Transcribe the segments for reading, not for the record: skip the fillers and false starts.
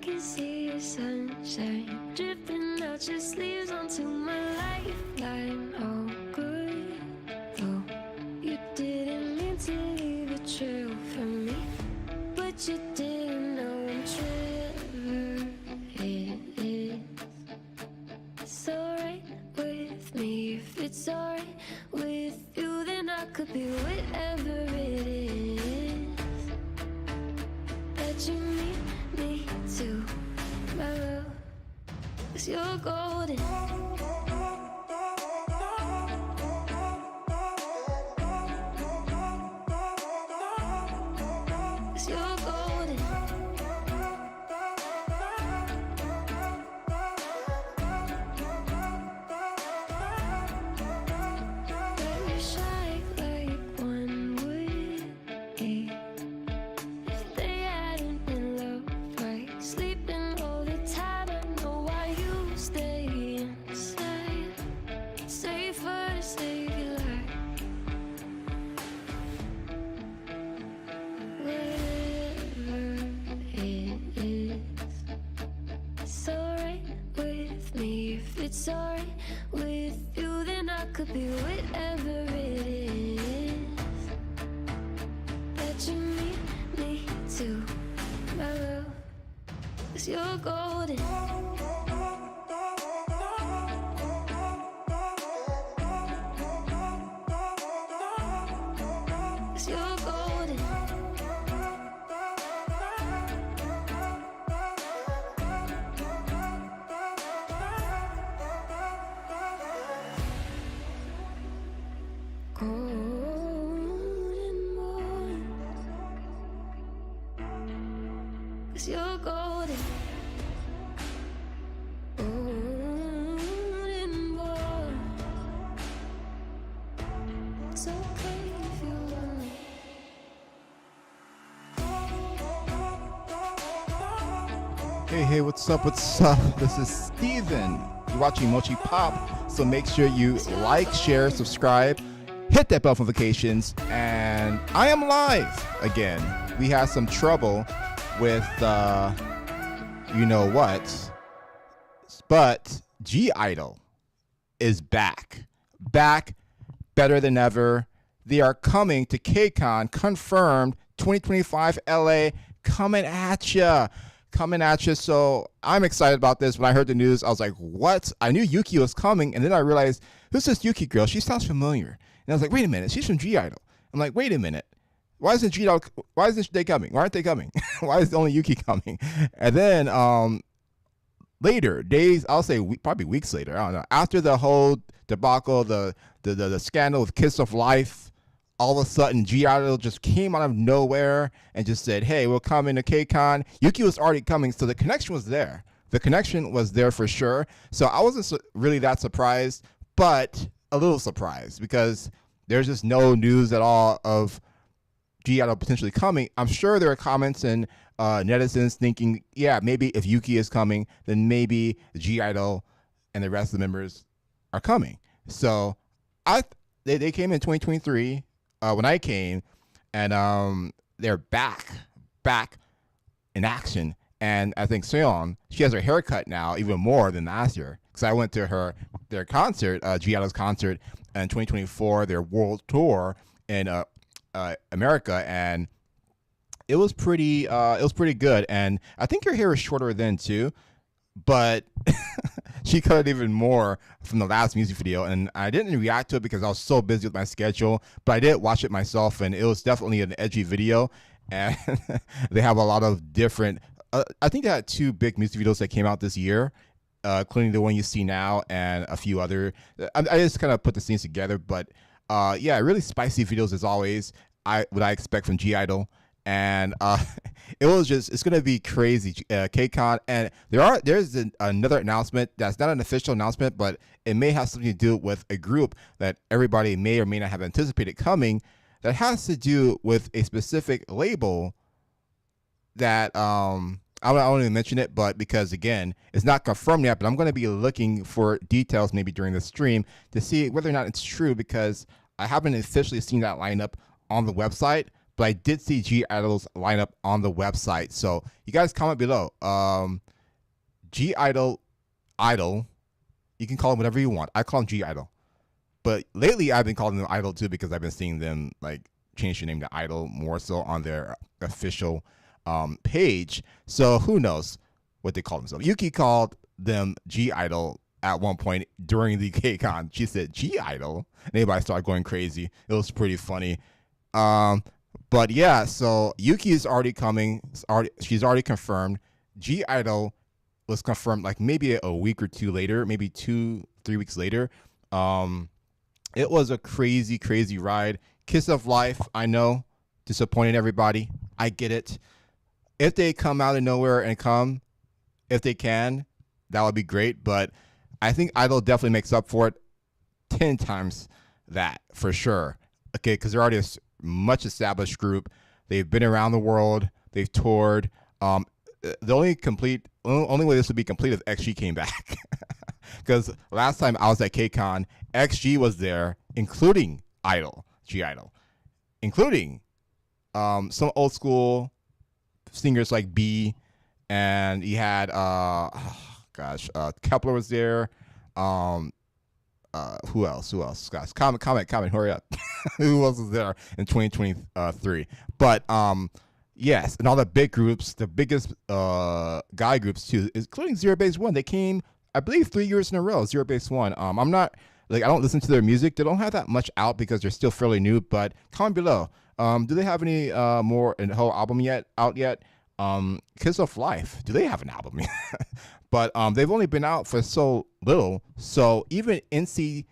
can see your sunshine dripping out your sleeves onto my lifeline. Oh, good. Though you didn't mean to leave a trail for me, but you didn't know whichever it is. It's alright with me. If it's alright with you, then I could be whatever it is that you need me to, my love. 'Cause you're golden. 'Cause you're golden. You shine like one would be if they hadn't been loved right. Sleeping all the time, I know why you stay inside. Safer to save your life. Whatever it is, it's alright with me. If it's alright with you, then I could be whatever it is that you need me to, my love. 'Cause you're golden. 'Cause you're golden. Golden boy. 'Cause you're golden. Golden boy. It's okay if you want me. Hey, what's up? This is Steven. You're watching Mochi Pop, so make sure you like, share, subscribe, hit that bell for notifications, and I am live again. We had some trouble with you know what, but i-dle is back better than ever. They are coming to Kcon, confirmed 2025 LA, coming at ya. So I'm excited about this. When I heard the news, I was like, what? I knew Yuki was coming, and then I realized, who's this Yuki girl? She sounds familiar. And I was like, wait a minute, she's from i-dle. I'm like, wait a minute. Why isn't they coming? Why aren't they coming? Why is only Yuki coming? And then later, days, I'll say probably weeks later, I don't know, after the whole debacle, the scandal of Kiss of Life, all of a sudden i-dle just came out of nowhere and just said, hey, we'll come into Kcon. Yuki was already coming, so the connection was there. The connection was there for sure. So I wasn't really that surprised, but a little surprised because there's just no news at all of i-dle potentially coming. I'm sure there are comments and netizens thinking, yeah, maybe if Yuki is coming, then maybe i-dle and the rest of the members are coming. So they came in 2023 when I came, and they're back in action. And I think Kcon, she has her haircut now even more than last year, because I went to their concert, i-dle's concert in 2024, their world tour in America, and it was pretty good. And I think her hair is shorter then too, but she cut it even more from the last music video, and I didn't react to it because I was so busy with my schedule, but I did watch it myself, and it was definitely an edgy video. And they have a lot of different I think they had two big music videos that came out this year, including the one you see now and a few other. I just kind of put the scenes together, but yeah, really spicy videos as always. What I expect from i-dle, and it's gonna be crazy. Kcon, and there's another announcement that's not an official announcement, but it may have something to do with a group that everybody may or may not have anticipated coming, that has to do with a specific label that I won't even mention it, but because again, it's not confirmed yet, but I'm going to be looking for details maybe during the stream to see whether or not it's true, because I haven't officially seen that lineup on the website, but I did see i-dle's lineup on the website. So you guys comment below. i-dle, i-dle, you can call them whatever you want. I call them i-dle. But lately I've been calling them i-dle too because I've been seeing them like change their name to i-dle more so on their official page. So who knows what they call themselves. Yuki called them i-dle at one point during the Kcon. She said i-dle. And everybody started going crazy. It was pretty funny. But yeah, so Yuki is already coming. She's already confirmed. i-dle was confirmed like maybe a week or two later, maybe 2-3 weeks later. It was a crazy, crazy ride. Kiss of Life, I know, disappointed everybody. I get it. If they come out of nowhere and come, if they can, that would be great. But I think i-dle definitely makes up for it 10 times that for sure. Okay, because they're already a much established group. They've been around the world. They've toured. The only way this would be complete if XG came back. Because last time I was at Kcon, XG was there, including i-dle, including some old school singers like B, and he had Kepler was there. Who else? Guys, comment, hurry up. Who else was there in 2023? But yes, and all the big groups, the biggest guy groups too, including Zero Base One. They came, I believe, 3 years in a row. Zero Base One. I'm not I don't listen to their music. They don't have that much out because they're still fairly new. But comment below. Do they have any more a whole album out yet? Kiss of Life. Do they have an album yet? But they've only been out for so little. So even NCT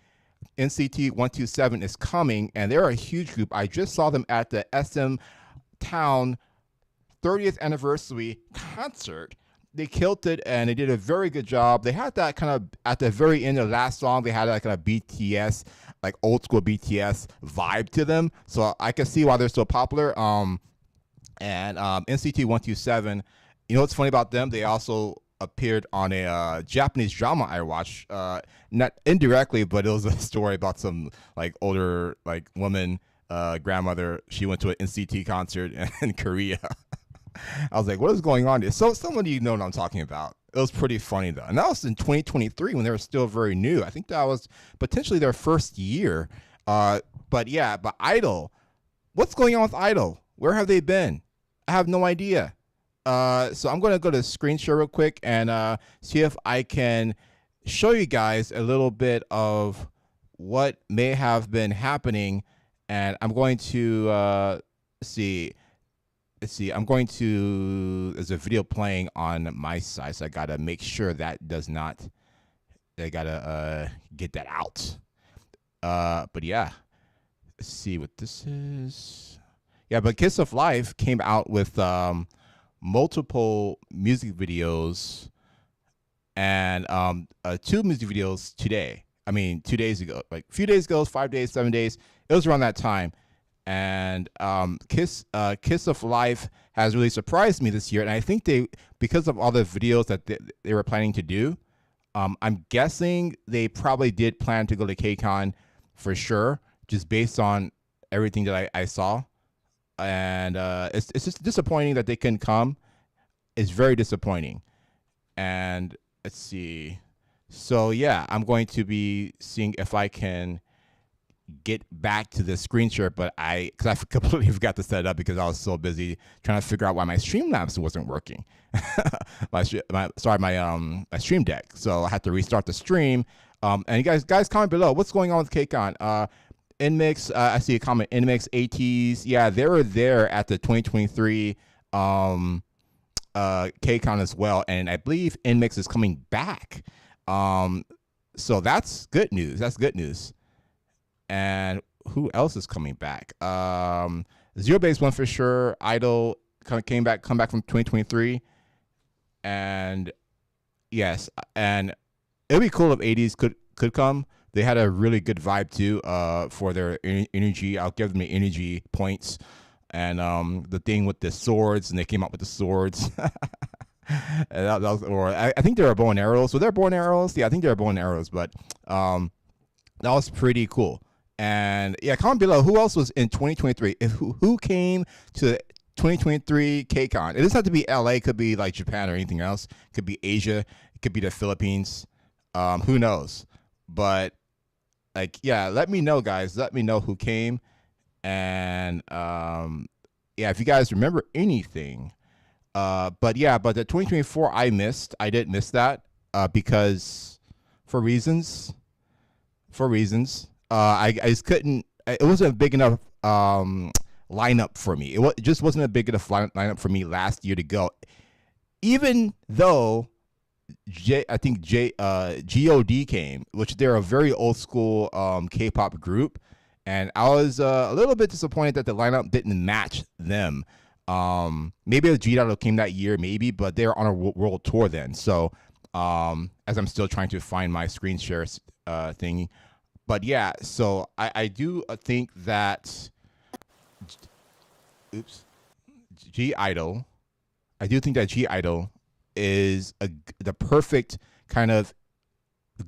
127 is coming, and they're a huge group. I just saw them at the SM Town 30th anniversary concert. They killed it, and they did a very good job. They had that kind of, at the very end of the last song, they had that kind of BTS, like old school BTS vibe to them. So I can see why they're so popular. And NCT 127, you know what's funny about them? They also appeared on a Japanese drama I watched, not indirectly, but it was a story about some like older like woman, grandmother. She went to an NCT concert in Korea. I was like, what is going on here? So some of you know what I'm talking about. It was pretty funny though. And that was in 2023 when they were still very new. I think that was potentially their first year. But yeah, but i-dle, what's going on with i-dle? Where have they been? I have no idea. So I'm going to go to screen share real quick and see if I can show you guys a little bit of what may have been happening. And I'm going to see. Let's see, I'm going to, there's a video playing on my side, so I gotta make sure that does not, I gotta get that out. But yeah, let's see what this is. Yeah, but Kiss of Life came out with multiple music videos and 2 music videos today. I mean, 2 days ago, like a few days ago, 5 days, 7 days. It was around that time. And Kiss of Life has really surprised me this year, and I think because of all the videos that they were planning to do, I'm guessing they probably did plan to go to Kcon for sure, just based on everything that I saw, and it's just disappointing that they couldn't come. It's very disappointing, and let's see. So yeah, I'm going to be seeing if I can get back to the screen share, but because I completely forgot to set it up because I was so busy trying to figure out why my Streamlabs wasn't working. my Stream Deck. So I had to restart the stream. And you guys comment below. What's going on with Kcon? Nmix, I see a comment. Nmix ATs, yeah, they were there at the 2023 Kcon as well, and I believe Nmix is coming back. So that's good news. That's good news. And who else is coming back? Zero Base One for sure. i-dle come back from 2023. And yes, and it'd be cool if 80s could come. They had a really good vibe too for their energy. I'll give them the energy points. And the thing with the swords, and they came out with the swords. I think they were bow and arrows. So they're bow and arrows. Yeah, I think they were bow and arrows. But that was pretty cool. And yeah, comment below who else was in 2023. Who came to 2023 Kcon? It doesn't have to be LA. It could be like Japan or anything else. It could be Asia. It could be the Philippines. Who knows? But like, yeah, let me know, guys. Let me know who came. And yeah, if you guys remember anything. But yeah, but the 2024 I missed. I did miss that because for reasons. I just couldn't. It wasn't a big enough lineup for me. It just wasn't a big enough lineup for me last year to go. Even though I think God came, which they're a very old school K-pop group, and I was a little bit disappointed that the lineup didn't match them. Maybe if i-dle came that year, maybe, but they're on a world tour then. So as I'm still trying to find my screen share thing. But yeah, so I do think that i-dle, I do think that i-dle is the perfect kind of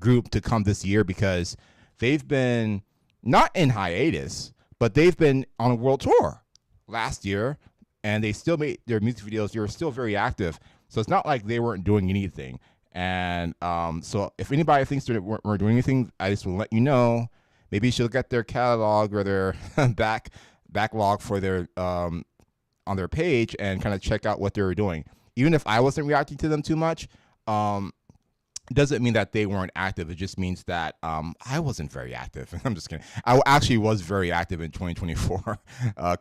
group to come this year because they've been not in hiatus, but they've been on a world tour last year, and they still made their music videos. They were still very active, so it's not like they weren't doing anything. And so if anybody thinks they weren't doing anything, I just will let you know. Maybe you should look at their catalog or their backlog for their on their page and kind of check out what they were doing. Even if I wasn't reacting to them too much, doesn't mean that they weren't active. It just means that I wasn't very active. I'm just kidding. I actually was very active in 2024,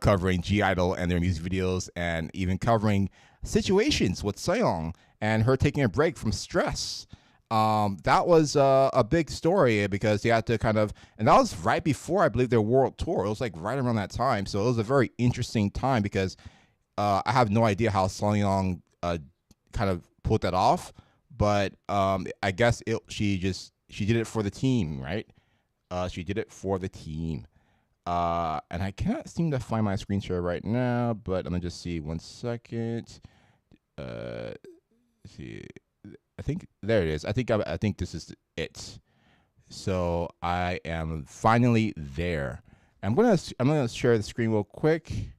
covering i-dle and their music videos, and even covering situations with Seong and her taking a break from stress. That was a big story because they had to kind of, and that was right before, I believe, their world tour. It was like right around that time. So it was a very interesting time because I have no idea how Seong kind of pulled that off. But I guess she did it for the team, right? She did it for the team. And I cannot seem to find my screen share right now, but I'm gonna just see 1 second. See, I think there it is. I think this is it. So I am finally there. I'm gonna share the screen real quick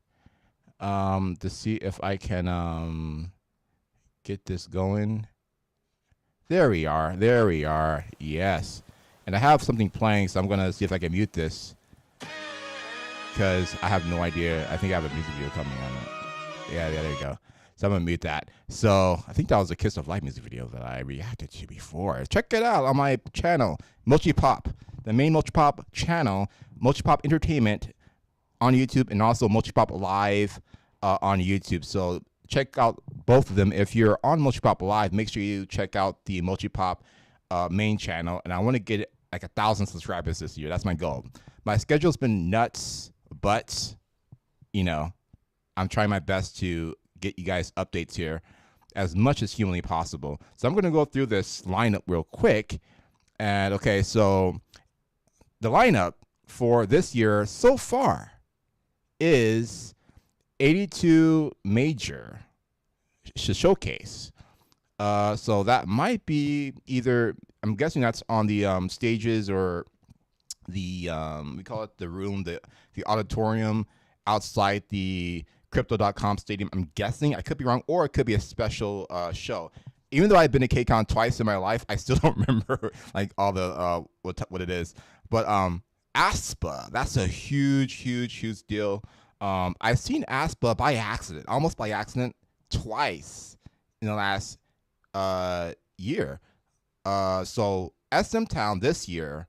to see if I can get this going. There we are. Yes. And I have something playing, so I'm going to see if I can mute this. Because I have no idea. I think I have a music video coming on it. Yeah, there you go. So I'm going to mute that. So I think that was a Kiss of Life music video that I reacted to before. Check it out on my channel, Mochi Pop. The main Mochi Pop channel, Mochi Pop Entertainment on YouTube, and also Mochi Pop Live on YouTube. So check out both of them. If you're on Mochi Pop Live, make sure you check out the Mochi Pop main channel. And I want to get like 1,000 subscribers this year. That's my goal. My schedule's been nuts, but you know, I'm trying my best to get you guys updates here as much as humanly possible. So I'm going to go through this lineup real quick. And okay, so the lineup for this year so far is 82 major showcase. So that might be either, I'm guessing that's on the stages or the we call it the room, the auditorium outside the crypto.com stadium. I'm guessing, I could be wrong, or it could be a special show. Even though I've been to Kcon twice in my life, I still don't remember like all the what it is. But aespa, that's a huge deal. I've seen aespa by accident, almost by accident, twice in the last year. So SM Town this year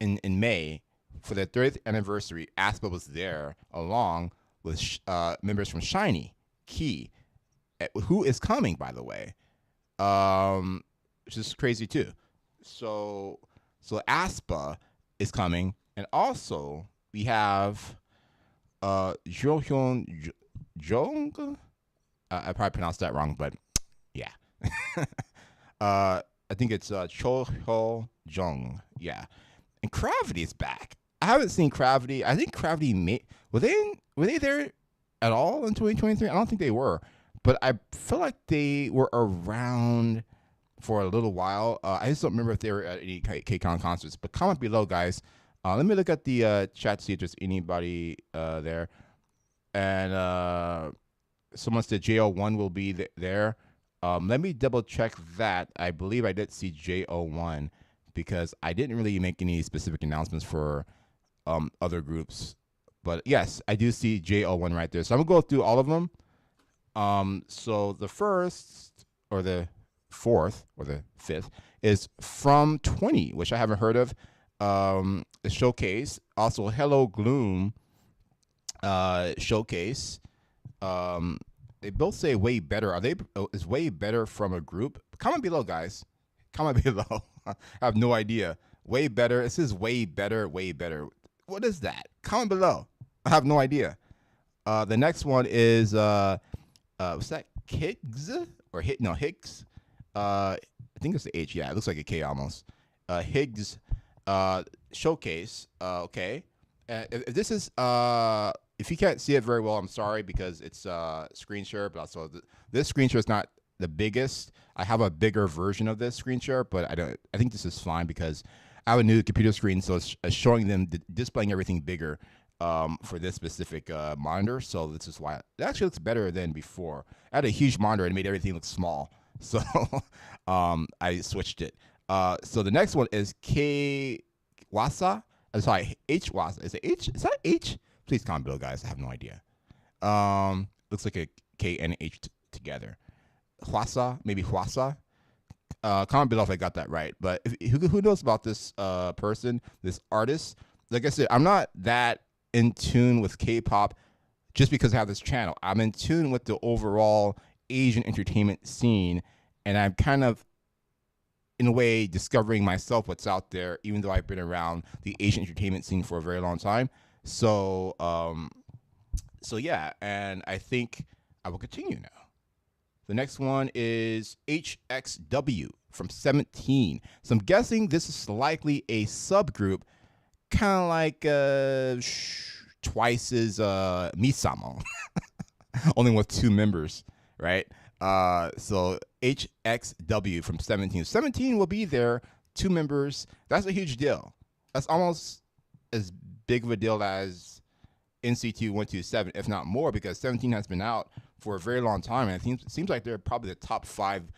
in May for their 30th anniversary, aespa was there along with members from SHINee, Key, who is coming, by the way, which is crazy too. So aespa is coming, and also we have Johyun Jung. I probably pronounced that wrong, but yeah. I think it's Cho Jung. Yeah, and Gravity is back. I haven't seen Gravity. I think Gravity were they there at all in 2023? I don't think they were, but I feel like they were around for a little while. I just don't remember if they were at any Kcon concerts. But comment below, guys. Let me look at the chat to see if there's anybody there. And someone said JO1 will be there. Let me double check that. I believe I did see JO1 because I didn't really make any specific announcements for other groups. But yes, I do see JO1 right there. So I'm going to go through all of them. So the first or the fourth or the fifth is From 20, which I haven't heard of. The Showcase. Also, Hello Gloom Showcase. They both say way better. Are they? Is way better from a group? Comment below, guys. Comment below. I have no idea. Way better. It says way better. Way better. What is that? Comment below. I have no idea. The next one is what's that? Higgs or Higgs? I think it's the H. Yeah, it looks like a K almost. Higgs Showcase. Okay. If this is if you can't see it very well, I'm sorry because it's screen share, but also this screen share is not the biggest. I have a bigger version of this screen share, but I think this is fine because I have a new computer screen, so it's showing them displaying everything bigger for this specific monitor. So this is why it actually looks better than before. I had a huge monitor and it made everything look small, so I switched it. So the next one is Kwasa. I'm sorry, H Wasa. Is it H? Is that H? Please comment below, guys. I have no idea. Looks like a K and H together. Hwasa, maybe Hwasa. Comment below if I got that right. But who knows about this person, this artist? Like I said, I'm not that in tune with K-pop just because I have this channel. I'm in tune with the overall Asian entertainment scene, and I'm kind of, in a way, discovering myself what's out there, even though I've been around the Asian entertainment scene for a very long time. So, yeah, and I think I will continue now. The next one is HXW from 17. So I'm guessing this is likely a subgroup, kind of like Twice's Misamo, only with 2 members, right? So HXW from 17. 17 will be there, 2 members. That's a huge deal. That's almost as big of a deal as NCT 127, if not more, because 17 has been out for a very long time, and it seems like they're probably the top 5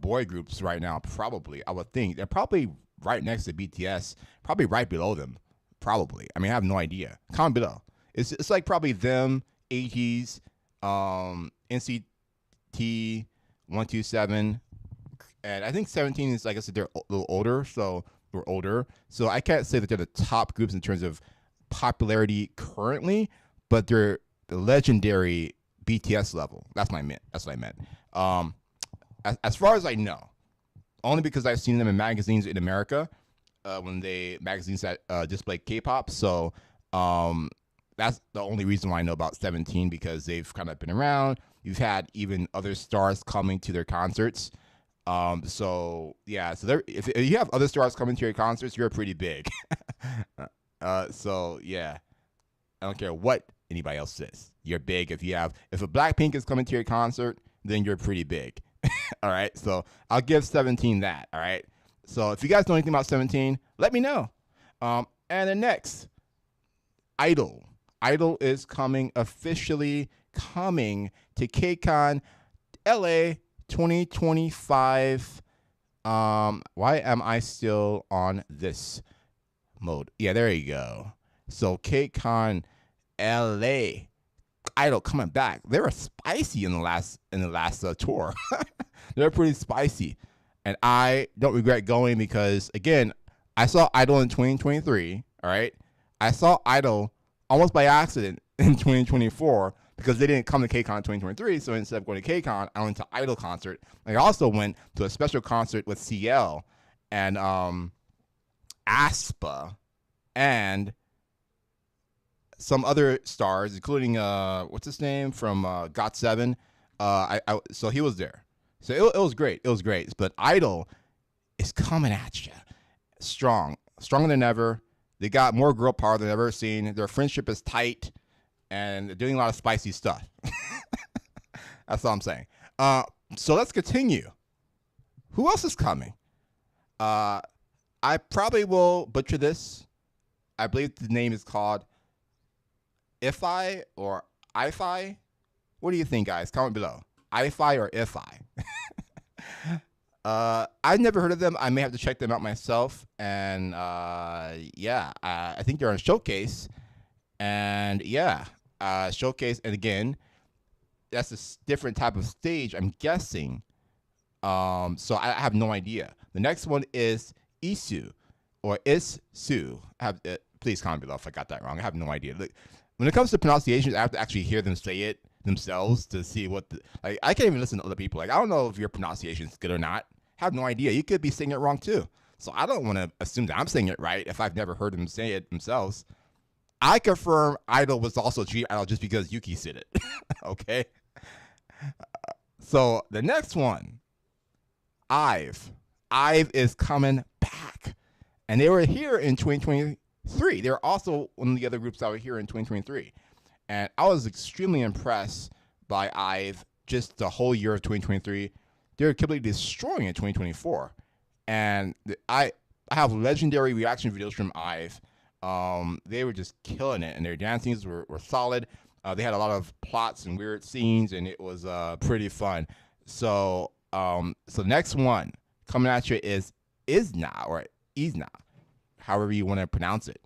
boy groups right now. Probably, I would think they're probably right next to BTS, probably right below them. Probably. I mean, I have no idea. Comment below. It's like probably them, 80s, NCT 127, and I think 17 is, like I said, they're a little older, so we're older. So I can't say that they're the top groups in terms of popularity currently, but they're the legendary BTS level. That's what I meant. As far as I know, only because I've seen them in magazines in America, when magazines that display K-pop. So that's the only reason why I know about 17, because they've kind of been around. You've had even other stars coming to their concerts. So yeah, so if you have other stars coming to your concerts, you're pretty big. So yeah, I don't care what anybody else says. You're big if a Blackpink is coming to your concert, then you're pretty big. All right, so I'll give 17 that. All right, so if you guys know anything about 17, let me know. And the next, i-dle. i-dle is officially coming to Kcon LA 2025. Why am I still on this mode? Yeah, there you go. So Kcon LA, i-dle coming back. They were spicy in the last tour. They're pretty spicy, and I don't regret going because, again, I saw i-dle in 2023. All right, I saw i-dle almost by accident in 2024 because they didn't come to Kcon in 2023. So instead of going to Kcon, I went to i-dle concert. I also went to a special concert with CL and aespa and some other stars, including what's his name from GOT7. So he was there. So it was great. It was great. But i-dle is coming at you, stronger than ever. They got more girl power than I've ever seen. Their friendship is tight, and they're doing a lot of spicy stuff. That's all I'm saying. So let's continue. Who else is coming? I probably will butcher this. I believe the name is called IFI or IFI. What do you think, guys? Comment below. IFI or IFI? I've never heard of them. I may have to check them out myself. And yeah, I think they're on Showcase. And yeah, Showcase. And again, that's a different type of stage, I'm guessing. So I have no idea. The next one is Isu or Isu. Please comment below if I got that wrong. I have no idea. Look, when it comes to pronunciations, I have to actually hear them say it themselves to see what like I can't even listen to other people. Like I don't know if your pronunciation is good or not. I have no idea. You could be saying it wrong too. So I don't want to assume that I'm saying it right if I've never heard them say it themselves. I confirm i-dle was also g-idle just because Yuki said it. Okay. So the next one, IVE. IVE is coming back, and they were here in 2023. They were also one of the other groups that were here in 2023. And I was extremely impressed by IVE just the whole year of 2023. They're completely destroying in 2024. And I have legendary reaction videos from IVE. They were just killing it, and their dancings were solid. They had a lot of plots and weird scenes, and it was pretty fun. So next one coming at you is Isna or Isna, however you want to pronounce it.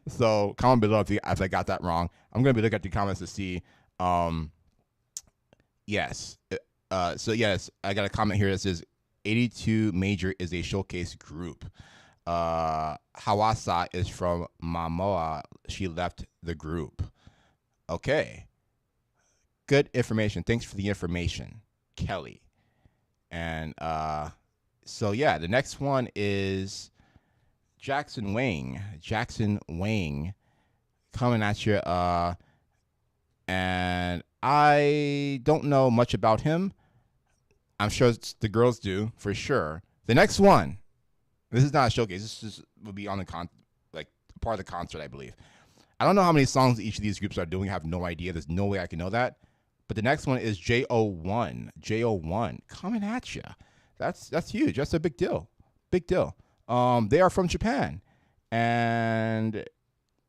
So comment below if I got that wrong. I'm gonna be looking at the comments to see. Yes. So yes, I got a comment here that says 82 Major is a showcase group. Hawasa is from Mamoa. She left the group. Okay. Good information. Thanks for the information, Kelly. And so yeah, the next one is Jackson Wang. Jackson Wang coming at you. And I don't know much about him. I'm sure the girls do for sure. The next one. This is not a showcase. This just will be on the part of the concert, I believe. I don't know how many songs each of these groups are doing. I have no idea. There's no way I can know that. But the next one is JO1. JO1 coming at you. That's huge. That's a big deal. Big deal. They are from Japan, and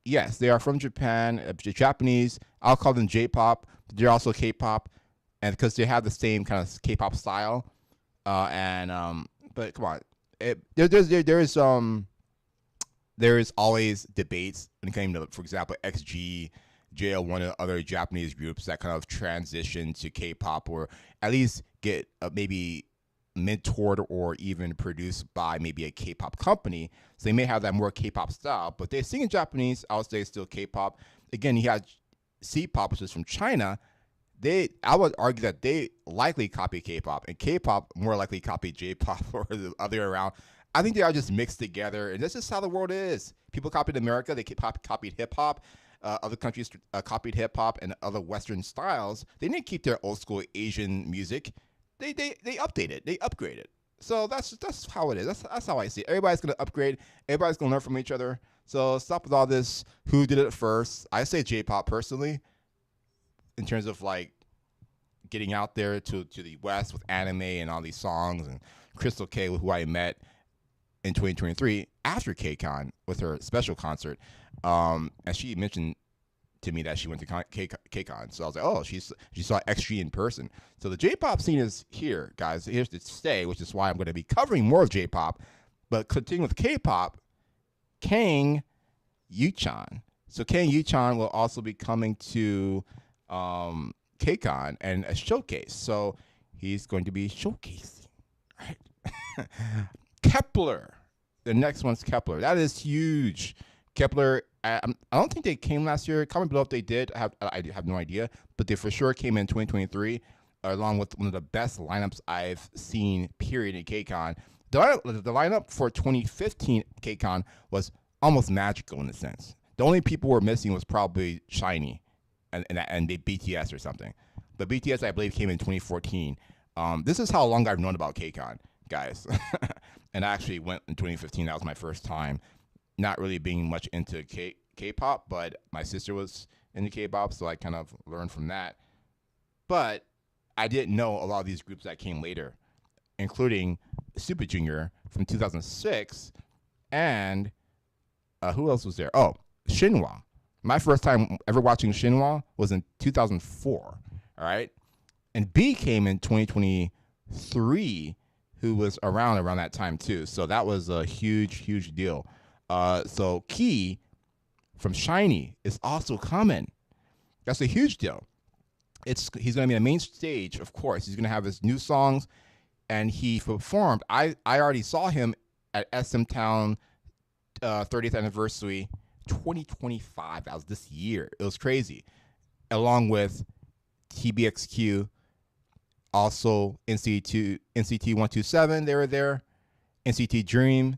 yes, they are from Japan. Japanese. I'll call them J-pop. But they're also K-pop, and because they have the same kind of K-pop style. But come on. There is always debates when it came to, for example, XG, JL1, and other Japanese groups that kind of transition to K-pop or at least get maybe mentored or even produced by maybe a K-pop company. So they may have that more K-pop style, but they sing in Japanese. I would say it's still K-pop. Again, you had C-pop, which is from China. I would argue that they likely copy K-pop, and K-pop more likely copy J-pop or the other way around. I think they are just mixed together, and this is how the world is. People copied America. They copied hip-hop. Other countries copied hip-hop and other Western styles. They didn't keep their old-school Asian music. They update it. They upgrade it. So that's how it is. That's how I see it. Everybody's going to upgrade. Everybody's going to learn from each other. So stop with all this who did it first. I say J-pop personally, in terms of like getting out there to the West with anime and all these songs, and Crystal K, who I met in 2023 after Kcon with her special concert. And she mentioned to me that she went to Kcon. So I was like, oh, she saw XG in person. So the J-pop scene is here, guys. Here's to stay, which is why I'm going to be covering more of J-pop. But continuing with K-pop, Kang Yuchan. So Kang Yuchan will also be coming to Kcon and a showcase. So he's going to be showcasing, right? Kepler. The next one's Kepler. That is huge. Kepler, I don't think they came last year. Comment below if they did. I have no idea. But they for sure came in 2023, along with one of the best lineups I've seen, period, in Kcon. The lineup for 2015 Kcon was almost magical in a sense. The only people we're missing was probably SHINee and BTS or something. But BTS, I believe, came in 2014. This is how long I've known about Kcon, guys. And I actually went in 2015. That was my first time. Not really being much into K-pop, but my sister was into K-pop, so I kind of learned from that. But I didn't know a lot of these groups that came later, including Super Junior from 2006 and Who else was there? Oh, Shinhwa. My first time ever watching Shinhwa was in 2004. All right, and B came in 2023, who was around that time too. So that was a huge deal. So Key from Shiny is also coming. That's a huge deal. He's going to be on the main stage, of course. He's going to have his new songs, and he performed. I already saw him at SM Town 30th anniversary 2025. That was this year. It was crazy. Along with TBXQ, also NCT 127, they were there. NCT Dream,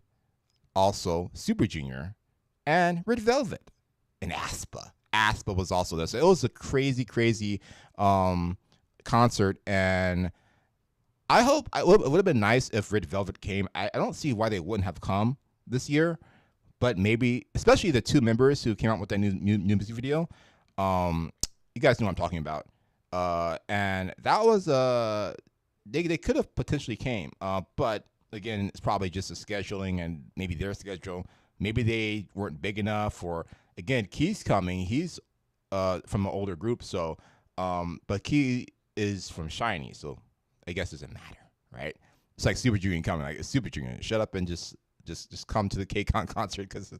also Super Junior, and Red Velvet, and aespa. aespa was also there. So it was a crazy concert, and it would have been nice if Red Velvet came. I don't see why they wouldn't have come this year, but maybe, especially the two members who came out with that new music video. You guys know what I'm talking about. And that was they could have potentially came, but again, it's probably just the scheduling and maybe their schedule. Maybe they weren't big enough, or again, Key's coming. He's from an older group, so but Key is from Shiny, so I guess it doesn't matter, right? It's like Super Junior coming. Like, Super Junior, shut up and just come to the Kcon concert because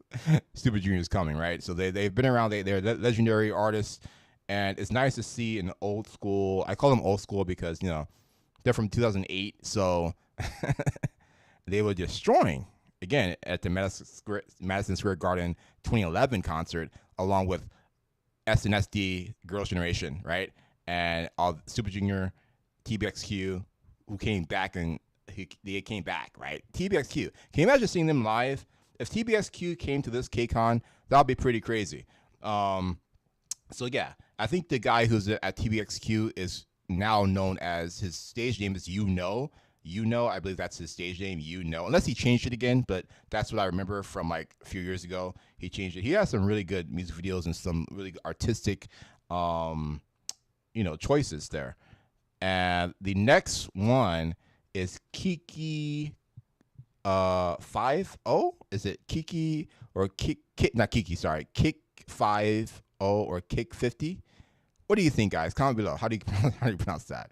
Super Junior is coming, right? So they've been around. They're legendary artists, and it's nice to see an old school. I call them old school because they're from 2008, so they were destroying again at the Madison Square Garden 2011 concert, along with SNSD, Girls' Generation, right? And all Super Junior, TBXQ, who came back, and they came back, right? TBXQ. Can you imagine seeing them live? If TBXQ came to this Kcon, that would be pretty crazy. So yeah, I think the guy who's at TBXQ is now known as, his stage name is I believe that's his stage name, unless he changed it again, but that's what I remember from like a few years ago. He changed it. He has some really good music videos and some really artistic choices there. And the next one is Kiki 5-0. Is it Kiki or Kick? Not Kiki, sorry. Kick 5-0 or Kick 50. What do you think, guys? Comment below. How do you pronounce that?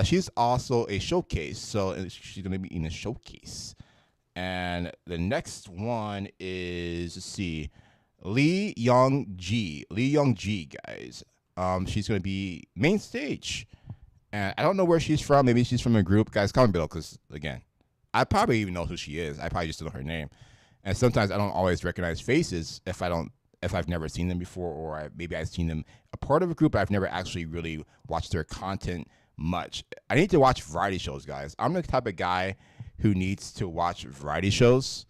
She's also a showcase, so she's gonna be in a showcase. And the next one is, let's see, Lee Young Ji, guys. She's gonna be main stage, and I don't know where she's from. Maybe she's from a group, guys. Comment below, because again, I probably even know who she is. I probably just don't know her name, and sometimes I don't always recognize faces if I've never seen them before, or maybe I've seen them a part of a group, but I've never actually really watched their content much. I need to watch variety shows, guys. I'm the type of guy who needs to watch variety shows.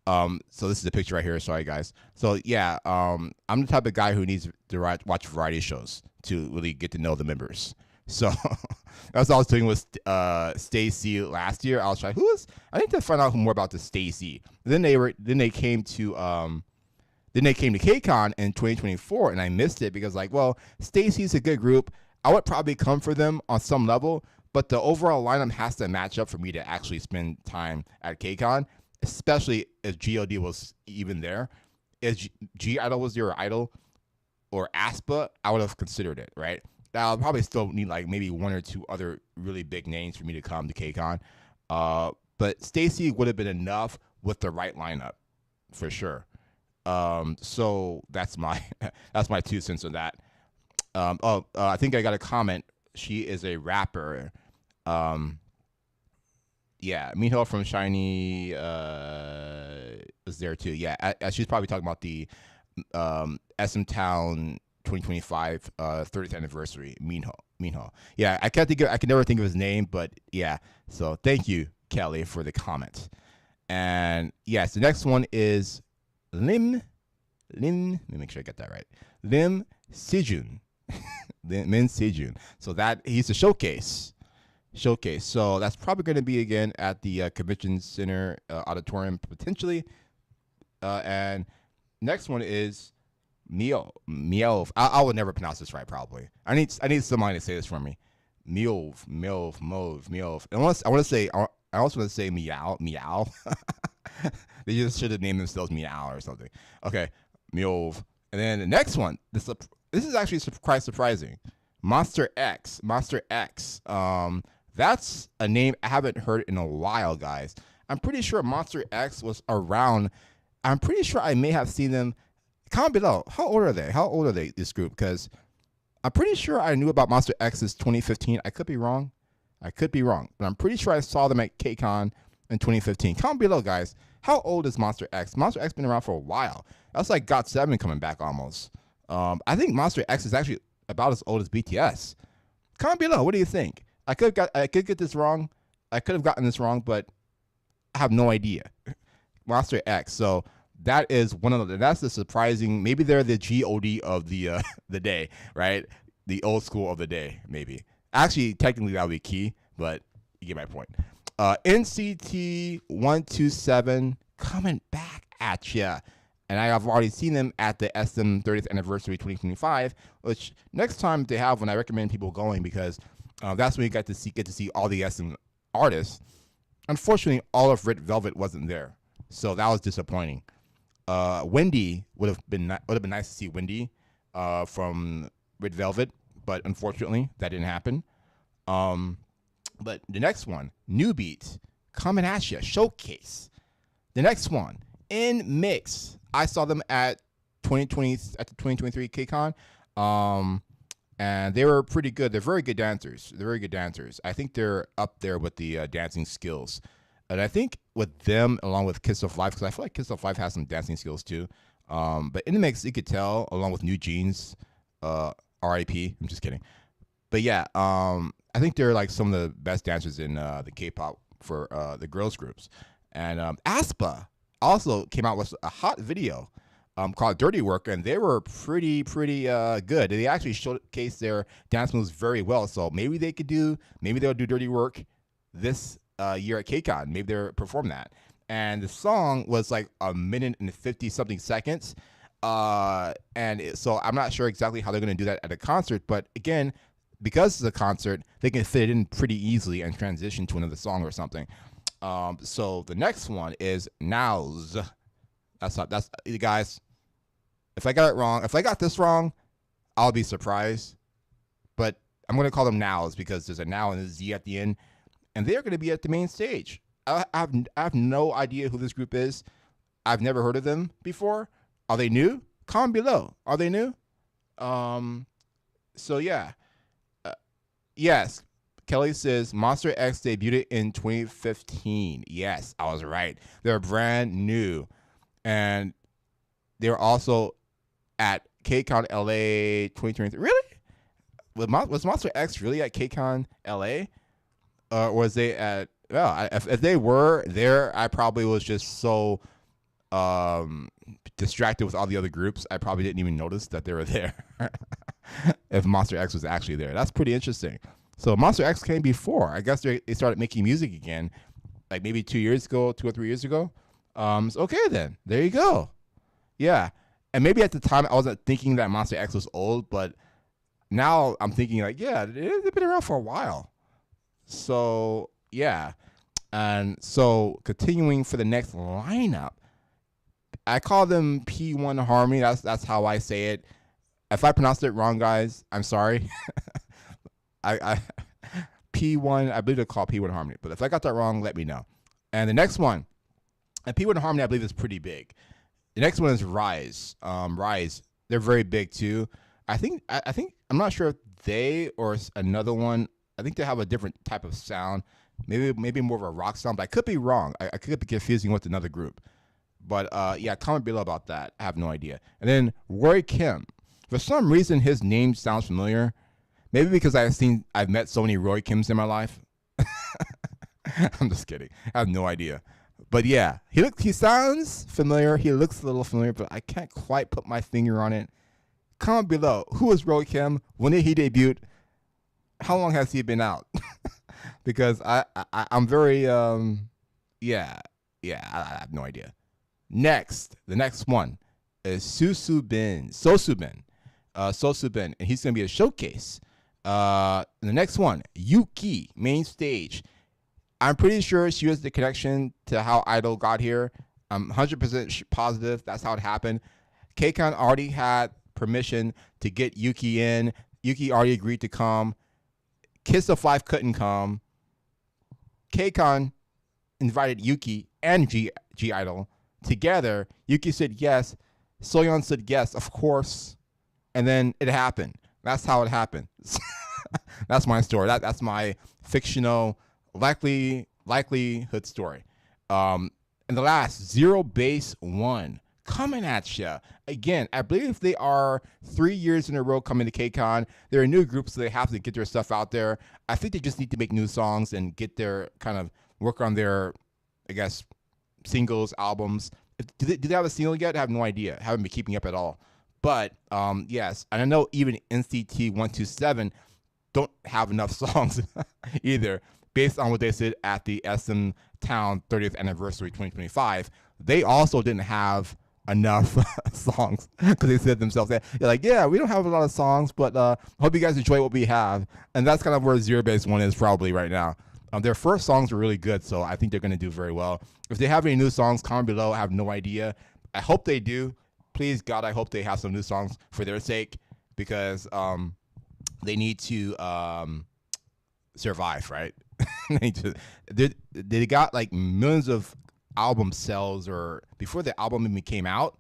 So this is the picture right here. Sorry, guys. So yeah, I'm the type of guy who needs to watch variety shows to really get to know the members. So that's what I was doing with Stacy last year. I was like, I need to find out more about the Stacy. Then they came to Kcon in 2024, and I missed it because, Stacy's a good group. I would probably come for them on some level, but the overall lineup has to match up for me to actually spend time at Kcon, especially if G.O.D. was even there. If i-dle was there, or i-dle or aespa, I would have considered it, right? Now, I'll probably still need maybe one or two other really big names for me to come to Kcon. But Stacy would have been enough with the right lineup, for sure. So that's my 2 cents on that. I think I got a comment. She is a rapper. Yeah, Miho from Shiny was there too. Yeah, she's probably talking about the SM Town 2025 30th anniversary. Miho. Yeah, I can never think of his name, but yeah. So thank you, Kelly, for the comment. And yes, the next one is Lim. Let me make sure I get that right. Lim Sejun. Min Sejun. So he's a showcase. So that's probably going to be again at the Convention Center auditorium potentially. And next one is Mio. I will never pronounce this right. Probably. I need somebody to say this for me. Mio. And I also want to say meow. They just should have named themselves Meow or something. Okay, Meowv. And then the next one, this is actually quite surprising. Monster X. Monster X. That's a name I haven't heard in a while, guys. I'm pretty sure Monster X was around. I'm pretty sure I may have seen them. Comment below. How old are they? How old are they, this group? Because I'm pretty sure I knew about Monster X is 2015. I could be wrong. But I'm pretty sure I saw them at Kcon in 2015. Comment below, guys. How old is Monster X? Monster X been around for a while. That's like GOT7 coming back almost. I think Monster X is actually about as old as BTS. Comment below. What do you think? I could get this wrong. I could have gotten this wrong, but I have no idea. Monster X. So that is that's the surprising. Maybe they're the GOD of the the day, right? The old school of the day, maybe. Actually, technically that would be Key, but you get my point. NCT 127 coming back at ya. And I have already seen them at the SM 30th anniversary 2025, which next time they have one, I recommend people going because that's when you get to see all the SM artists. Unfortunately, all of Red Velvet wasn't there, so that was disappointing. Wendy would have been nice to see Wendy from Red Velvet, but unfortunately that didn't happen. But the next one, New Beat, coming at ya, Showcase. The next one, In Mix. I saw them at the 2023 Kcon, and they were pretty good. They're very good dancers. I think they're up there with the dancing skills. And I think with them, along with Kiss of Life, because I feel like Kiss of Life has some dancing skills too. But in the mix, you could tell, along with New Jeans, R.I.P. I'm just kidding. But yeah, I think they're like some of the best dancers in the K-pop for the girls groups. And aespa also came out with a hot video called Dirty Work, and they were pretty good. They actually showcased their dance moves very well. So maybe they'll do Dirty Work this year at Kcon. Maybe they'll perform that. And the song was like 1minute and 50 something seconds. So I'm not sure exactly how they're going to do that at a concert, but again, because it's a concert, they can fit it in pretty easily and transition to another song or something. So the next one is Nows. That's guys. If I got this wrong, I'll be surprised. But I'm going to call them Nows because there's a now and a Z at the end, and they're going to be at the main stage. I have no idea who this group is. I've never heard of them before. Are they new? Comment below. Are they new? So yeah. Yes. Kelly says Monster X debuted in 2015. Yes, I was right. They're brand new. And they're also at Kcon LA 2023. Really? Was Monster X really at Kcon LA? Or was they at... Well, if they were there, I probably was just so distracted with all the other groups, I probably didn't even notice that they were there. If Monster X was actually there. That's pretty interesting. So Monster X came before. I guess they started making music again, like maybe 2 or 3 years ago. Okay then. There you go. Yeah. And maybe at the time I wasn't thinking that Monster X was old, but now I'm thinking like, yeah, they've been around for a while. So yeah. And so continuing for the next lineup, I call them P1 Harmony. That's how I say it. If I pronounced it wrong, guys, I'm sorry. I P1, I believe they're called P1 Harmony. But if I got that wrong, let me know. And the next one, and P1 Harmony, I believe is pretty big. The next one is Rise. Rise, they're very big too. I think I'm not sure if they or another one. I think they have a different type of sound. Maybe more of a rock sound. But I could be wrong. I could be confusing with another group. But yeah, comment below about that. I have no idea. And then Roy Kim. For some reason, his name sounds familiar. Maybe because I've met so many Roy Kims in my life. I'm just kidding. I have no idea. But yeah, he sounds familiar. He looks a little familiar, but I can't quite put my finger on it. Comment below. Who is Roy Kim? When did he debut? How long has he been out? Because I'm very yeah, I have no idea. The next one is Sosubin, and he's gonna be a showcase. The next one, Yuki, main stage. I'm pretty sure she was the connection to how i-dle got here. I'm 100% positive that's how it happened. Kcon already had permission to get Yuki in. Yuki already agreed to come. Kiss of Life couldn't come. Kcon invited Yuki and i-dle together. Yuki said yes. Soyeon said yes, of course. And then it happened. That's how it happened. That's my story. That's my fictional likelihood story. And the last, Zero Base One, coming at you again. I believe they are 3 years in a row coming to Kcon. They're a new group, so they have to get their stuff out there. I think they just need to make new songs and get their kind of work on their, I guess, singles, albums. Do they have a single yet? I have no idea. I haven't been keeping up at all. But yes, and I know even NCT 127 don't have enough songs either. Based on what they said at the SM Town 30th anniversary 2025, they also didn't have enough songs because they said themselves that they're like, yeah, we don't have a lot of songs, but hope you guys enjoy what we have. And that's kind of where Zero Base One is probably right now. Their first songs were really good, so I think they're going to do very well. If they have any new songs, comment below. I have no idea. I hope they do. Please, God, I hope they have some new songs for their sake because they need to survive, right? They got like millions of album sales, or before the album even came out.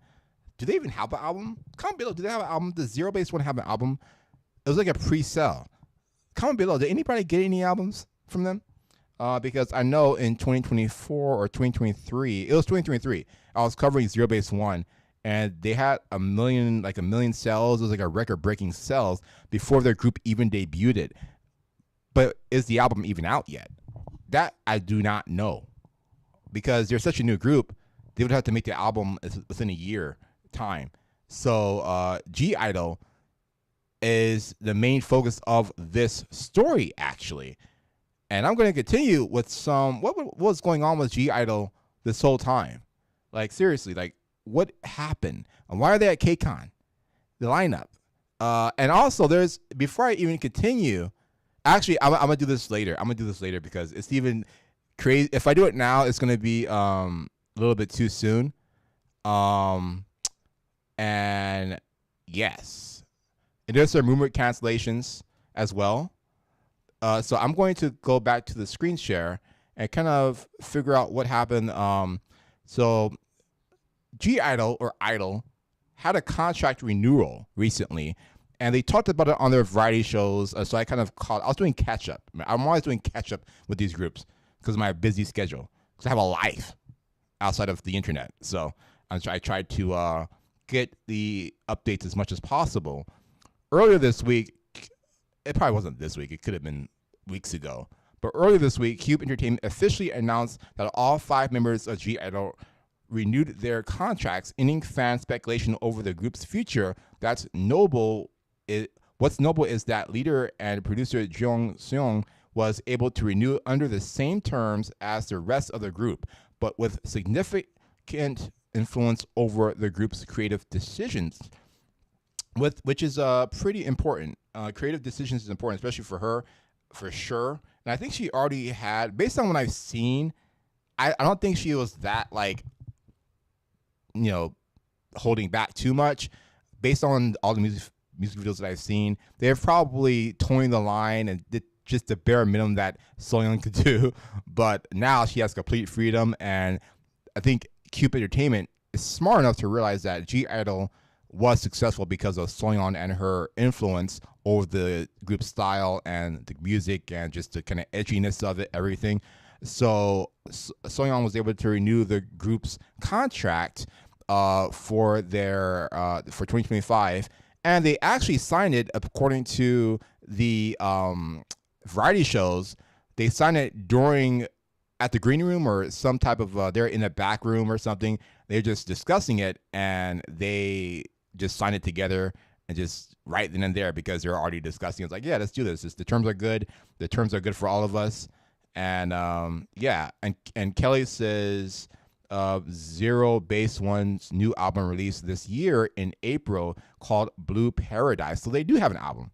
Do they even have an album? Comment below. Do they have an album? Does Zero Base One have an album? It was like a pre-sale. Comment below. Did anybody get any albums from them? Because I know in 2024 or 2023, it was 2023, I was covering Zero Base One, and they had a million sales. It was like a record-breaking sales before their group even debuted. But is the album even out yet? That I do not know. Because they're such a new group, they would have to make the album within a year time. So i-dle is the main focus of this story, actually. And I'm going to continue with some, what was going on with i-dle this whole time? Like, seriously, like, what happened? And why are they at Kcon? The lineup. And also, before I even continue, actually, I'm going to do this later. I'm going to do this later because it's even crazy. If I do it now, it's going to be a little bit too soon. And yes. And there's some rumored cancellations as well. So I'm going to go back to the screen share and kind of figure out what happened. So i-dle had a contract renewal recently, and they talked about it on their variety shows. So I was doing catch up. I'm always doing catch up with these groups because of my busy schedule. Because I have a life outside of the internet. So I tried to get the updates as much as possible. Earlier this week, it probably wasn't this week. It could have been weeks ago. But earlier this week, Cube Entertainment officially announced that all 5 members of i-dle renewed their contracts, ending fan speculation over the group's future. What's notable is that leader and producer Jung Seong was able to renew under the same terms as the rest of the group, but with significant influence over the group's creative decisions, which is pretty important. Creative decisions is important, especially for her, for sure. And I think she already had, based on what I've seen, I don't think she was that, like, holding back too much. Based on all the music videos that I've seen, they're probably toeing the line and did just the bare minimum that Soyeon could do. But now she has complete freedom, and I think Cube Entertainment is smart enough to realize that i-dle was successful because of Soyeon and her influence over the group's style and the music and just the kind of edginess of it, everything. So Soyeon was able to renew the group's contract for 2025, and they actually signed it according to the variety shows. They signed it at the green room or some type of they're in the back room or something. They're just discussing it, and they just sign it together and just right then and there because they're already discussing. It's like, yeah, let's do this. The terms are good. The terms are good for all of us. And yeah, and Kelly says Zero Base One's new album released this year in April called Blue Paradise. So they do have an album.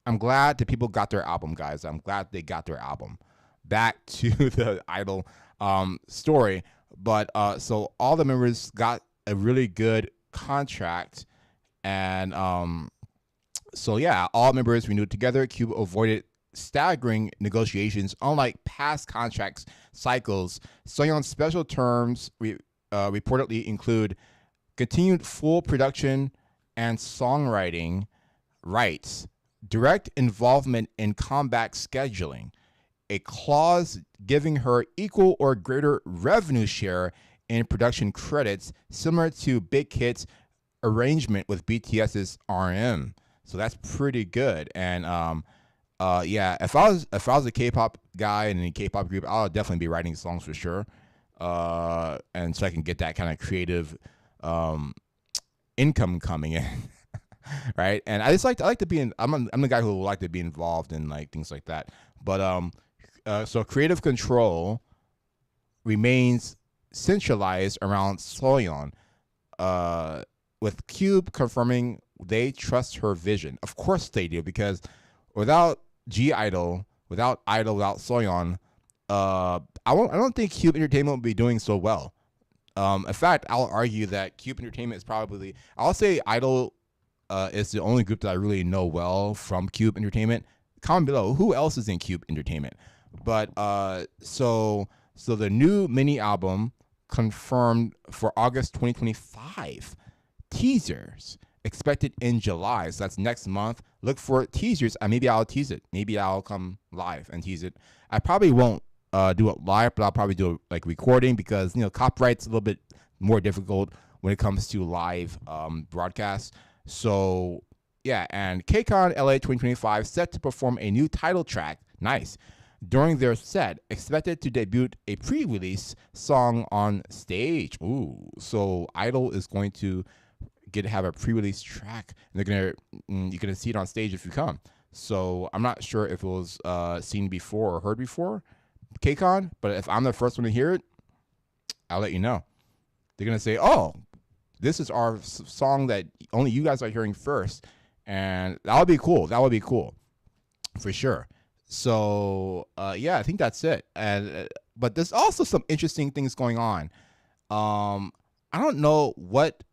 I'm glad that people got their album, guys. I'm glad they got their album back to the idol story. But so all the members got a really good contract, and so yeah, all members renewed together. Cube avoided staggering negotiations. Unlike past contracts cycles, Soyeon's special terms reportedly include continued full production and songwriting rights, direct involvement in comeback scheduling, a clause giving her equal or greater revenue share in production credits, similar to Big Hit's arrangement with BTS's RM. So that's pretty good. And yeah, if I was a K-pop guy in a K-pop group, I would definitely be writing songs for sure. And so I can get that kind of creative income coming in. Right? And I like to be in, I'm the guy who would like to be involved in like things like that. But so creative control remains centralized around Soyeon, with Cube confirming they trust her vision. Of course they do, because without i-dle, without Soyeon, I don't think Cube Entertainment would be doing so well. In fact, I'll argue that Cube Entertainment is probably, I'll say i-dle is the only group that I really know well from Cube Entertainment. Comment below who else is in Cube Entertainment. But so the new mini album confirmed for August 2025. Teasers expected in July, so that's next month. Look for teasers. Maybe I'll tease it. Maybe I'll come live and tease it. I probably won't do it live, but I'll probably do it like recording, because copyright's a little bit more difficult when it comes to live broadcasts. So yeah, and Kcon LA 2025 set to perform a new title track. Nice. During their set, expected to debut a pre-release song on stage. Ooh, so i-dle is going to have a pre-release track, and you're gonna see it on stage if you come. So I'm not sure if it was seen before or heard before, Kcon, but if I'm the first one to hear it, I'll let you know. They're gonna say, "Oh, this is our song that only you guys are hearing first," and that would be cool. That would be cool, for sure. So yeah, I think that's it. And but there's also some interesting things going on. I don't know what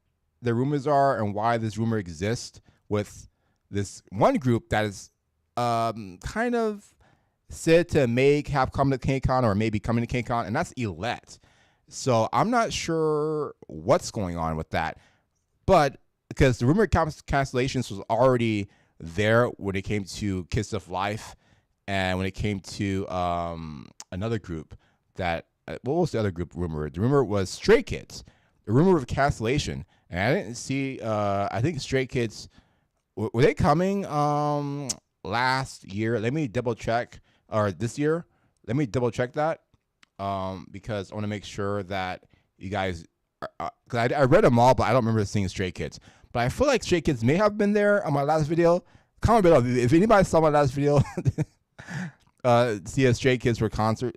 the rumors are and why this rumor exists with this one group that is kind of said to have come to Kcon, or maybe coming to Kcon, and that's ILLIT. So I'm not sure what's going on with that, but because the rumored cancellations was already there when it came to Kiss of Life, and when it came to another group that, what was the other group rumor? The rumor was Stray Kids, the rumor of cancellation. And I didn't see, I think Stray Kids, were they coming last year? Let me double check, or this year. Let me double check that, because I want to make sure that you guys, because I read them all, but I don't remember seeing Stray Kids. But I feel like Stray Kids may have been there on my last video. Comment below if anybody saw my last video. See if Stray Kids were canceled.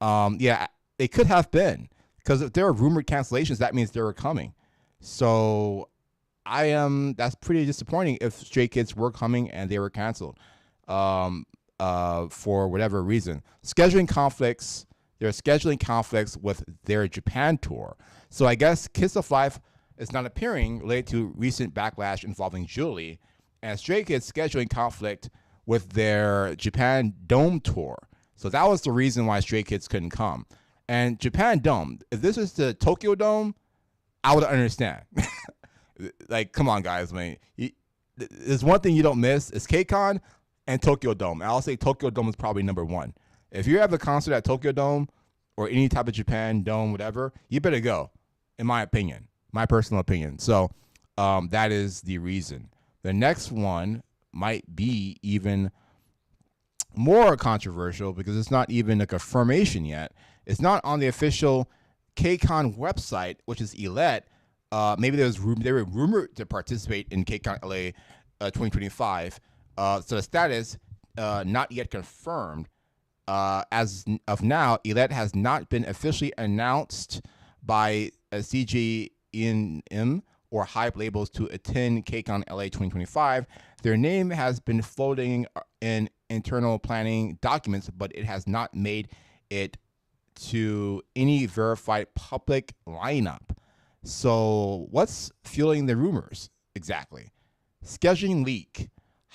Yeah, they could have been, because if there are rumored cancellations, that means they were coming. So that's pretty disappointing if Stray Kids were coming and they were canceled for whatever reason. Scheduling conflicts. There are scheduling conflicts with their Japan tour. So I guess Kiss of Life is not appearing, related to recent backlash involving Julie, and Stray Kids scheduling conflict with their Japan Dome tour. So that was the reason why Stray Kids couldn't come. And Japan Dome, if this is the Tokyo Dome, I would understand. Like, come on, guys. I mean, there's one thing you don't miss. It's Kcon and Tokyo Dome. I'll say Tokyo Dome is probably number one. If you have a concert at Tokyo Dome or any type of Japan Dome, whatever, you better go, in my opinion, my personal opinion. So that is the reason. The next one might be even more controversial, because it's not even a confirmation yet. It's not on the official Kcon website, which is ILLIT. Maybe they were rumored to participate in Kcon LA 2025. So the status not yet confirmed. As of now, ILLIT has not been officially announced by CGNM or hype labels to attend Kcon LA 2025. Their name has been floating in internal planning documents, but it has not made it to any verified public lineup. So what's fueling the rumors exactly? Scheduling leak.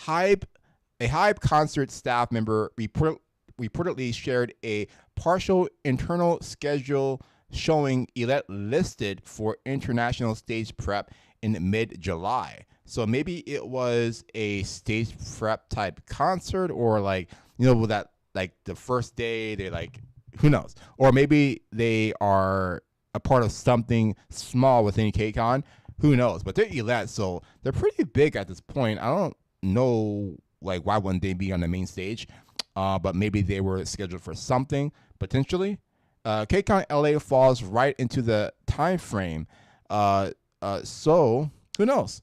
A Hype concert staff member reportedly shared a partial internal schedule showing ILLIT listed for international stage prep in mid-July. So maybe it was a stage prep type concert, or like, with that, like the first day they like, who knows? Or maybe they are a part of something small within Kcon. Who knows? But they're ILLIT, so they're pretty big at this point. I don't know, like, why wouldn't they be on the main stage? But maybe they were scheduled for something potentially. Kcon LA falls right into the time frame. So who knows?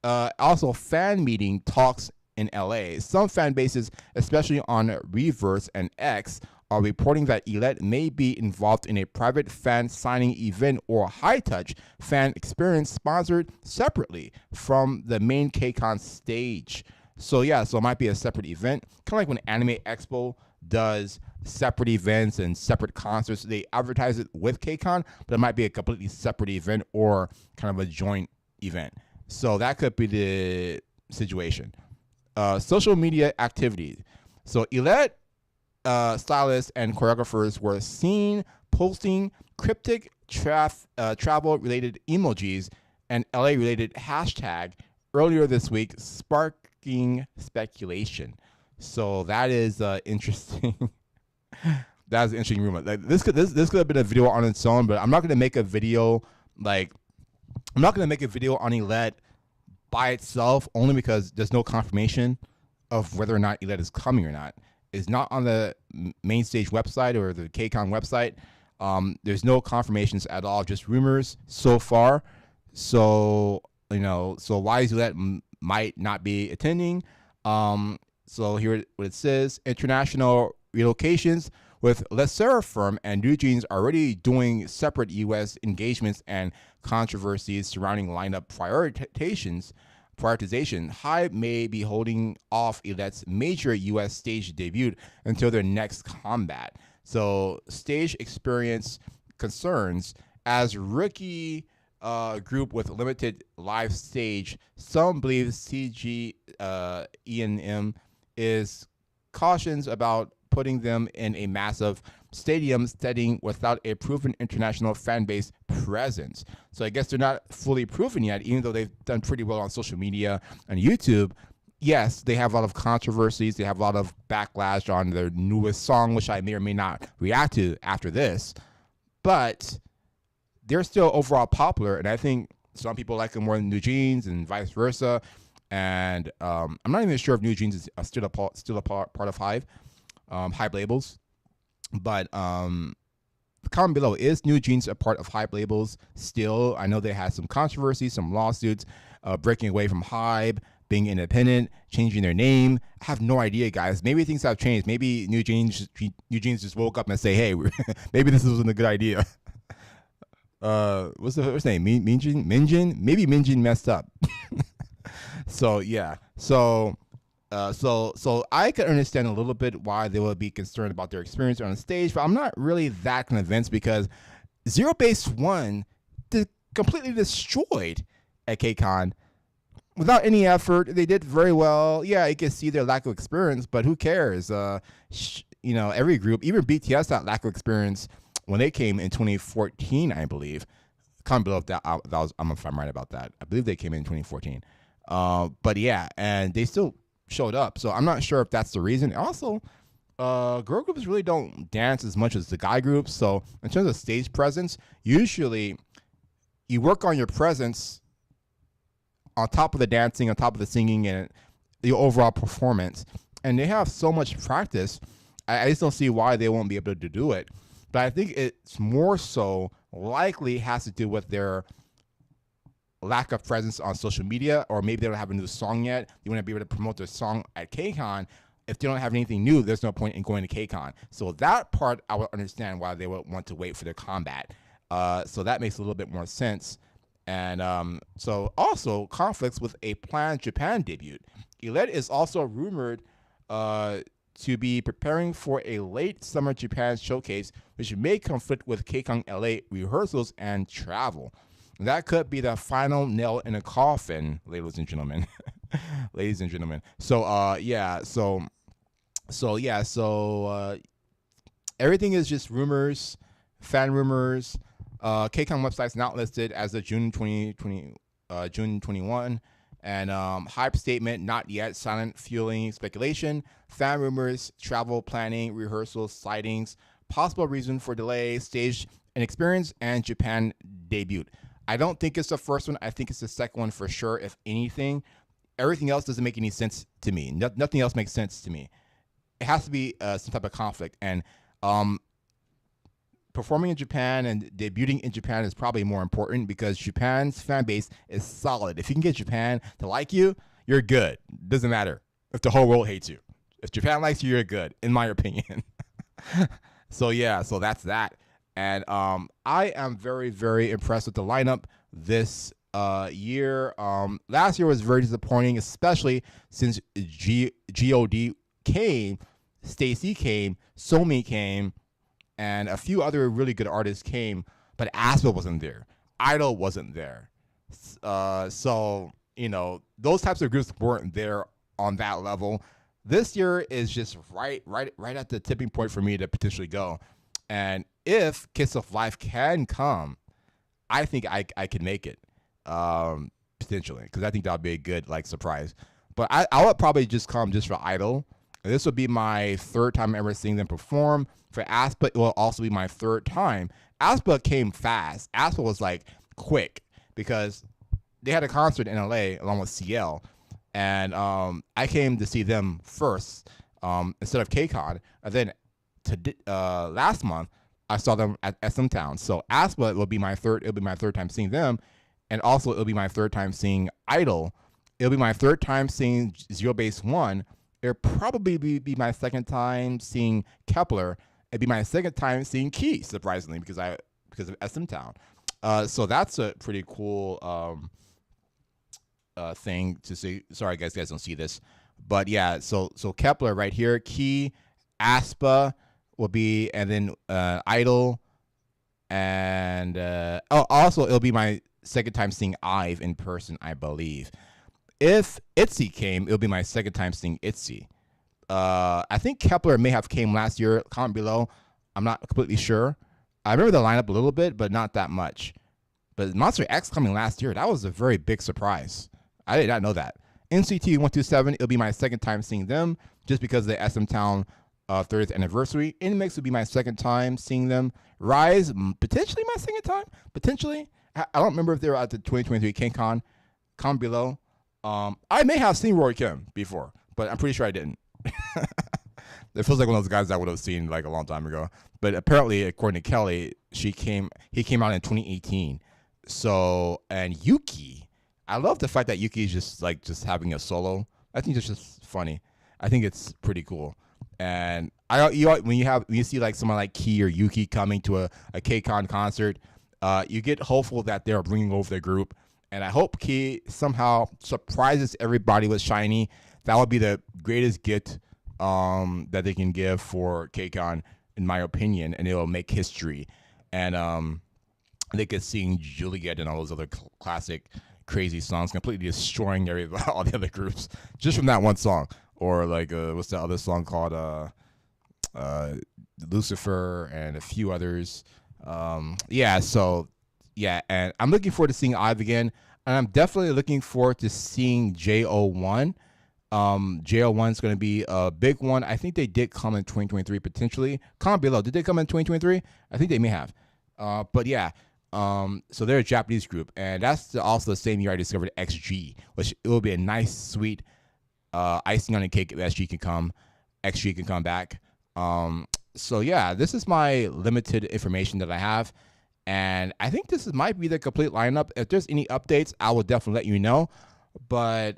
Also, fan meeting talks in LA. Some fan bases, especially on Reverse and X, are reporting that ILLIT may be involved in a private fan signing event or high-touch fan experience sponsored separately from the main Kcon stage. So yeah, so it might be a separate event, kind of like when Anime Expo does separate events and separate concerts. They advertise it with Kcon, but it might be a completely separate event or kind of a joint event. So that could be the situation. Social media activity. So ILLIT stylists and choreographers were seen posting cryptic travel-related emojis and LA-related hashtag earlier this week, sparking speculation. So that is interesting. That's an interesting rumor. Like this could have been a video on its own, but I'm not gonna make a video on ILLIT by itself, only because there's no confirmation of whether or not ILLIT is coming or not. It's not on the main stage website or the Kcon website. There's no confirmations at all, just rumors so far. So why ILLIT might not be attending. So here what it says: international relocations, with Le Sserafim and New Jeans already doing separate U.S. engagements and controversies surrounding lineup prioritization. Hybe may be holding off ILLIT's major U.S. stage debut until their next combat. So stage experience concerns. As rookie group with limited live stage, some believe CG E&M is cautions about putting them in a massive stadium setting without a proven international fan base presence. So I guess they're not fully proven yet, even though they've done pretty well on social media and YouTube. Yes, they have a lot of controversies. They have a lot of backlash on their newest song, which I may or may not react to after this. But they're still overall popular, and I think some people like them more than New Jeans and vice versa. And I'm not even sure if New Jeans is still a part of Hybe labels. But comment below, is New Jeans a part of Hybe labels still? I know they had some controversy, some lawsuits, breaking away from Hybe, being independent, changing their name. I have no idea, guys. Maybe things have changed. Maybe New Jeans just woke up and say, hey, maybe this wasn't a good idea. What's the first name? Minjin? Maybe Minjin messed up. So yeah. So I could understand a little bit why they would be concerned about their experience on stage, but I'm not really that convinced, because Zero Base One completely destroyed at Kcon without any effort. They did very well. Yeah, you can see their lack of experience, but who cares? Every group, even BTS, had lack of experience when they came in 2014, I believe. Comment below if if I'm right about that. I believe they came in 2014. But yeah, and they still showed up. So I'm not sure if that's the reason. Also, girl groups really don't dance as much as the guy groups. So in terms of stage presence, usually you work on your presence on top of the dancing, on top of the singing, and the overall performance. And they have so much practice. I just don't see why they won't be able to do it. But I think it's more so likely has to do with their lack of presence on social media, or maybe they don't have a new song yet. They want to be able to promote their song at Kcon. If they don't have anything new, there's no point in going to Kcon. So that part, I would understand why they would want to wait for their combat. So that makes a little bit more sense. And so also conflicts with a planned Japan debut. ILLIT is also rumored to be preparing for a late summer Japan showcase, which may conflict with Kcon LA rehearsals and travel. That could be the final nail in a coffin, ladies and gentlemen. Ladies and gentlemen. So everything is just rumors, fan rumors. Kcon website's not listed as of June 2020, June 21. And hype statement, not yet, silent fueling speculation, fan rumors, travel planning, rehearsals, sightings, possible reason for delay, stage and experience, and Japan debut. I don't think it's the first one. I think it's the second one for sure, if anything. Everything else doesn't make any sense to me. Nothing else makes sense to me. It has to be some type of conflict. And performing in Japan and debuting in Japan is probably more important because Japan's fan base is solid. If you can get Japan to like you, you're good. Doesn't matter if the whole world hates you. If Japan likes you, you're good, in my opinion. So that's that. And I am very, very impressed with the lineup this year. Last year was very disappointing, especially since God came, Stacy came, Somi came, and a few other really good artists came, but aespa wasn't there. i-dle wasn't there. So, those types of groups weren't there on that level. This year is just right at the tipping point for me to potentially go. And if Kiss of Life can come, I think I can make it, potentially, because I think that would be a good surprise. But I would probably just come just for i-dle. This would be my third time ever seeing them perform. For aespa, it will also be my third time. aespa came fast. aespa was quick because they had a concert in LA along with CL, and I came to see them first instead of Kcon. And then last month I saw them at SM Town. So aespa will be my third. It'll be my third time seeing them, and also it'll be my third time seeing i-dle. It'll be my third time seeing Zero Base One. It'll probably be my second time seeing Kepler. It'd be my second time seeing Key, surprisingly, because of SM Town. So that's a pretty cool thing to see. Sorry, guys don't see this, but yeah. So Kepler right here, Key, aespa will be, and then i-dle, and also it'll be my second time seeing IVE in person, I believe. If ITZY came, it'll be my second time seeing ITZY. I think Kepler may have came last year. Comment below. I'm not completely sure. I remember the lineup a little bit, but not that much. But Monster X coming last year, that was a very big surprise. I did not know that. NCT 127, it'll be my second time seeing them, just because of the SM Town 30th anniversary. Inmix would be my second time seeing them. Rise, potentially my second time. Potentially. I don't remember if they were at the 2023 Kcon. Comment below. I may have seen Roy Kim before, but I'm pretty sure I didn't. It feels like one of those guys I would have seen a long time ago. But apparently, according to Kelly, he came out in 2018. So, and Yuki, I love the fact that Yuki is just having a solo. I think it's just funny. I think it's pretty cool. And when you see someone like Key or Yuki coming to a Kcon concert, you get hopeful that they're bringing over the group. And I hope Key somehow surprises everybody with Shiny. That would be the greatest gift that they can give for Kcon, in my opinion, and it will make history. And they could sing Juliet and all those other classic crazy songs, completely destroying all the other groups just from that one song. Or what's the other song called? Lucifer and a few others. And I'm looking forward to seeing IVE again, and I'm definitely looking forward to seeing JO1. JO1 is going to be a big one. I think they did come in 2023 potentially. Comment below. Did they come in 2023? I think they may have. But yeah. So they're a Japanese group, and that's also the same year I discovered XG, which it will be a nice, sweet icing on the cake if XG can come back. So yeah, this is my limited information that I have. And I think this might be the complete lineup. If there's any updates, I will definitely let you know. But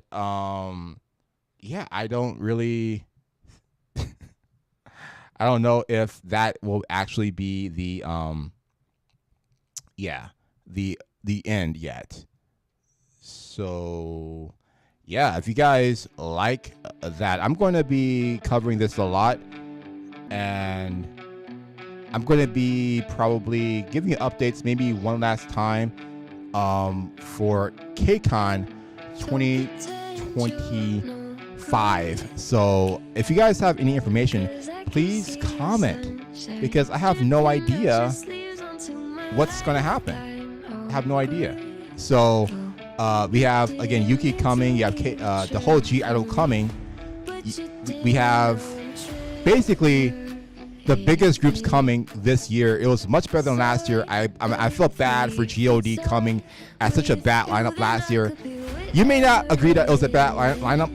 yeah, I don't really I don't know if that will actually be the end yet. So yeah, if you guys like that, I'm going to be covering this a lot, and I'm going to be probably giving you updates maybe one last time for Kcon 2025. So if you guys have any information, please comment, because I have no idea what's going to happen. I have no idea. So we have, again, Yuki coming. You have the whole i-dle coming. We have basically the biggest groups coming this year. It was much better than last year. I felt bad for God coming at such a bad lineup last year. You may not agree that it was a bad lineup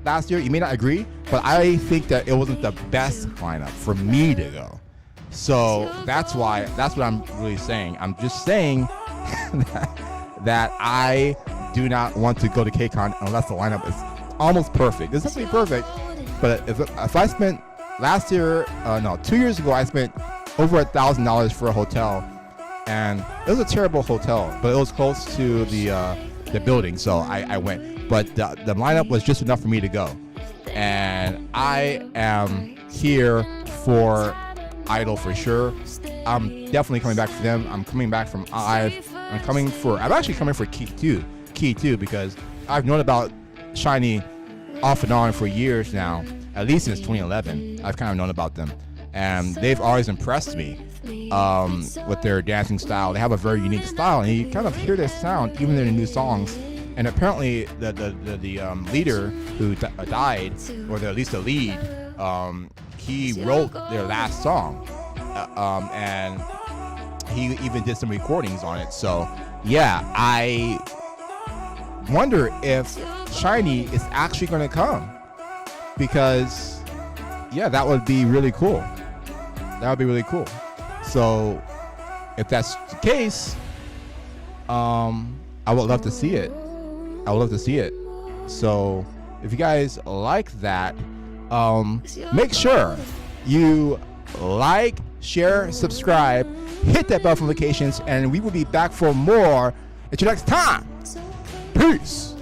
last year. You may not agree, but I think that it wasn't the best lineup for me to go. So that's what I'm really saying. I'm just saying that I do not want to go to Kcon unless the lineup is almost perfect. It's definitely perfect, but if I spent last year, 2 years ago, I spent over $1,000 for a hotel, and it was a terrible hotel, but it was close to the building, so I went. But the lineup was just enough for me to go, and I am here for i-dle for sure. I'm definitely coming back for them. I'm coming back from IVE. I'm actually coming for Key2, because I've known about SHINee off and on for years now. At least since 2011, I've kind of known about them, and they've always impressed me with their dancing style. They have a very unique style, and you kind of hear their sound even in the new songs. And apparently, the leader who died, or at least the lead, he wrote their last song, and he even did some recordings on it. So yeah, I wonder if SHINee is actually going to come. Because, yeah, that would be really cool. That would be really cool. So, if that's the case, I would love to see it. I would love to see it. So, if you guys like that, make sure you like, share, subscribe, hit that bell for notifications, and we will be back for more. Until next time, peace.